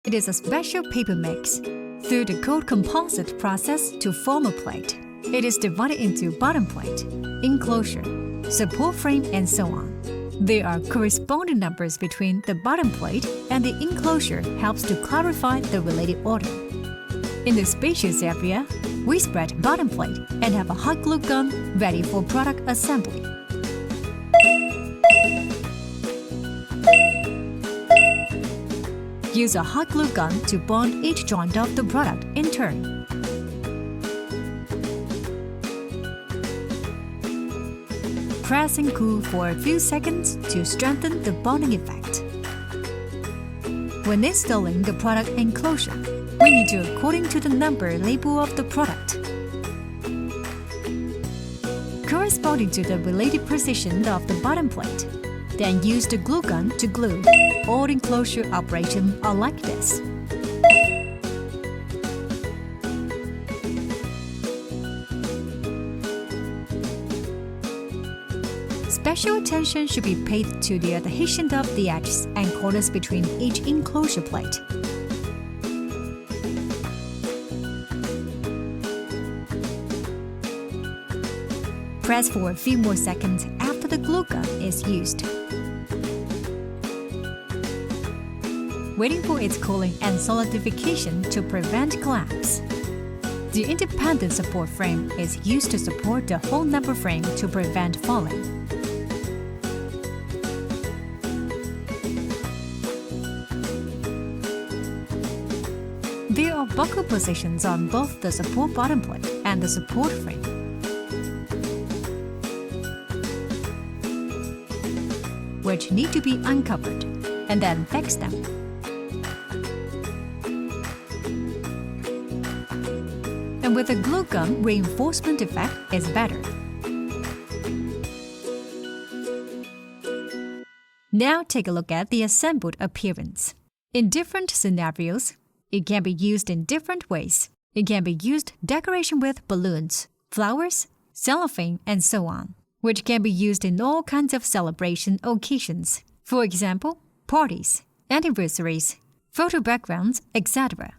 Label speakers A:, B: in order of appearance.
A: It is a special paper mix through the cold composite process to form a plate. It is divided into bottom plate, enclosure, support frame, and so on. There are corresponding numbers between the bottom plate and the enclosure helps to clarify the related order. In the spacious area, we spread bottom plate and have a hot glue gun ready for product assembly. Use a hot glue gun to bond each joint of the product in turn. Press and cool for a few seconds to strengthen the bonding effect. When installing the product enclosure, we need to according to the number label of the product. Corresponding to the related position of the bottom plate, then use the glue gun to glue. All enclosure operations are like this. Special attention should be paid to the adhesion of the edges and corners between each enclosure plate. Press for a few more seconds after the glue gun is used. Waiting for its cooling and solidification to prevent collapse. The independent support frame is used to support the whole number frame to prevent falling. There are buckle positions on both the support bottom plate and the support frame. Which need to be uncovered and then fix them. And with a glue gun, reinforcement effect is better. Now take a look at the assembled appearance. In different scenarios, it can be used in different ways. It can be used decoration with balloons, flowers, cellophane, and so on, which can be used in all kinds of celebration occasions. For example, parties, anniversaries, photo backgrounds, etc.